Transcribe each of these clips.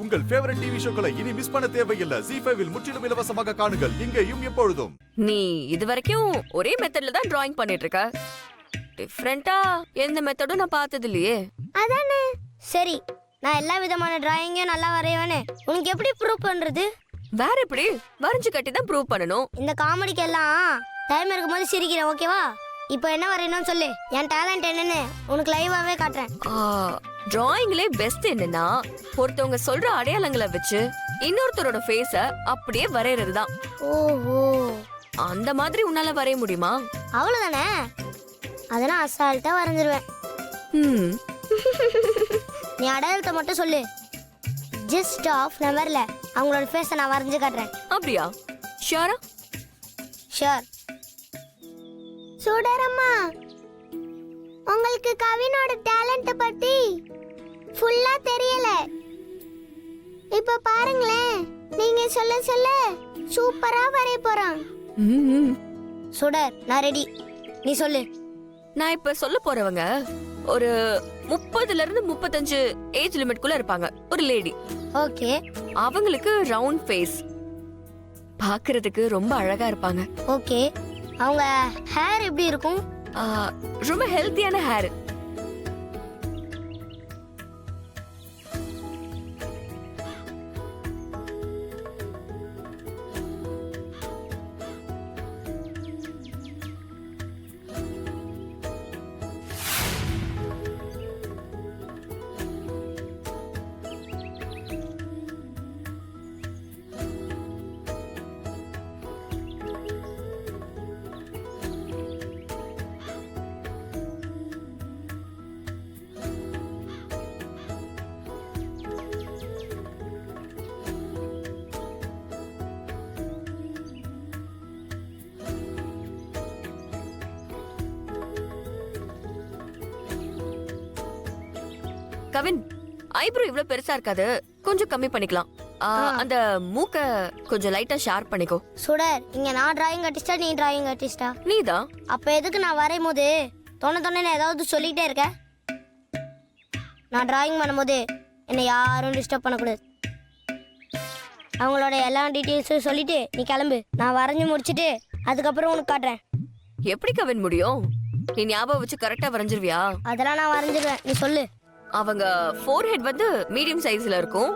உங்கள் favourite TV ஷோக்களை இனி miss பண்ண தேவையில்லை. ZEE5 இல் முற்றிலும் இலவசமாக காணுங்கள். இங்கேயும் எப்பொழுதும். நீ இதுவரைக்கும் ஒரே மெத்தட்ல தான் டிராயிங் பண்ணிட்டு இருக்க. டிஃபரெண்டா எந்த மெத்தடும் நான் பார்த்தது இல்லையே. அதானே. சரி, நான் எல்லா விதமான டிராயிங்கையும் நல்லா வரைவேனே. உனக்கு எப்படி ப்ரூவ் பண்றது? வேற எப்படி? வரைஞ்சு கட்டி தான் ப்ரூவ் பண்ணணும். இந்த காமெடிக்கு எல்லாம் டைம் இருக்கும்போது சிரிக்கிறேன், ஓகேவா? இப்போ என்ன வரையணும்னு சொல்லு. என் டேலண்ட் என்னன்னு உனக்கு லைவாவே காட்டுறேன். டிராயிங்லே பெஸ்ட் என்னன்னா ஒருத்தவங்க சொல்ற அடையாளங்களை வச்சு இன்னொருத்தரோட ஃபேஸ அப்படியே வரையறது தான். ஓஹோ, அந்த மாதிரி உன்னால வரைய முடியுமா? அவ்வளவுதானே. அதெல்லாம் அசால்ட்டா வரைஞ்சிருவேன். நீ அடையாளத்தை மட்டும் சொல்லு. ஜஸ்ட் ஆஃப் நவர்ல அவங்களோட ஃபேஸை நான் வரைஞ்சு காட்டுறேன். அப்படியா? ஷியோரா? ஷியோர். சுடரம்மா, உங்களுக்கு கவினோட டேலண்ட் பத்தி ஃபுல்லா தெரியல. இப்ப பாருங்களேன், நீங்க சொல்ல சொல்ல சூப்பரா வரைய போறான். சுடர், நான் ரெடி. நீ சொல்லு. நான் இப்ப சொல்ல போறவங்க ஒரு 30ல இருந்து 35 ஏஜ் லிமிட்குள்ள இருப்பாங்க. ஒரு லேடி. ஓகே. அவங்களுக்கு ரவுண்ட் ஃபேஸ், பாக்குறதுக்கு ரொம்ப அழகா இருப்பாங்க. ஓகே. அவங்க ஹேர் எப்படி இருக்கும்? ரொம்ப ஹெல்த்தியான ஹேர். கவின், ஐப்ரோ இவ்வளவு பெருசா இருக்காது, கொஞ்சம் கம்மி பண்ணிக்கலாம். அந்த மூக்க கொஞ்சம் லைட்டா ஷார்ப் பண்ணிக்கோ. சுடர், இங்க நான் டிராயிங் ஆர்டிஸ்டா நீ டிராயிங் ஆர்டிஸ்டா? நீதான். அப்ப எதுக்கு நான் வரையும் போது தொண்ணு ஏதாவது சொல்லிட்டே இருக்க? நான் டிராயிங் பண்ணும்போது என்னை யாரும் டிஸ்டர்ப் பண்ணக்கூடாது. அவங்களோட எல்லா டீட்டெயில்ஸும் சொல்லிட்டு நீ கிளம்பு. நான் வரைஞ்சு முடிச்சிட்டு அதுக்கப்புறம் உனக்கு காட்டுறேன். எப்படி கவின் முடியும்? நீ ஞாபகம் வச்சு கரெக்டா வரைஞ்சிருவியா? அதெல்லாம் நான் வரைஞ்சிருவேன், நீ சொல்லு. அவங்க ஃபோர்ஹெட் வந்து மீடியம் சைஸ்ல இருக்கும்.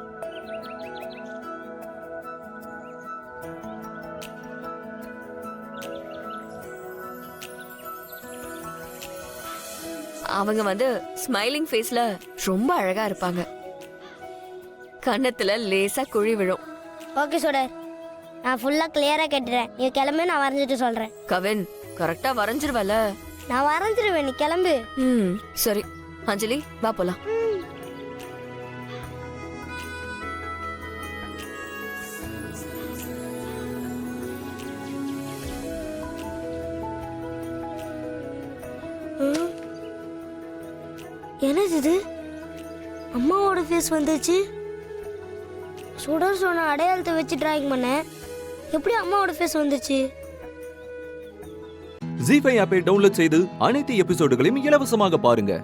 அவங்க வந்து ஸ்மைலிங் ஃபேஸ்ல ரொம்ப அழகா இருப்பாங்க. கன்னத்துல லேசா குழி விழும். ஓகே சுடர், நான் ஃபுல்லா கிளியரா கேட்டுறேன். நீ கிளம்பு, நான் வரைஞ்சிட்டு சொல்றேன். கவின், கரெக்டா வரைஞ்சிருவல? நான் வரைஞ்சிருவேன், நீ கிளம்பு. சரி அஞ்சலி, வா போலாம். என்னது இது? அம்மாவோட ஃபேஸ் வந்துச்சு. சுடர் சொன்ன அடையாளத்தை வச்சு டிராயிங் பண்ண எப்படி அம்மாவோட ஃபேஸ் வந்துச்சு? ZEE5 ஆப்பை டவுன்லோட் செய்து அனைத்து எபிசோடுகளையும் இலவசமாக பாருங்க.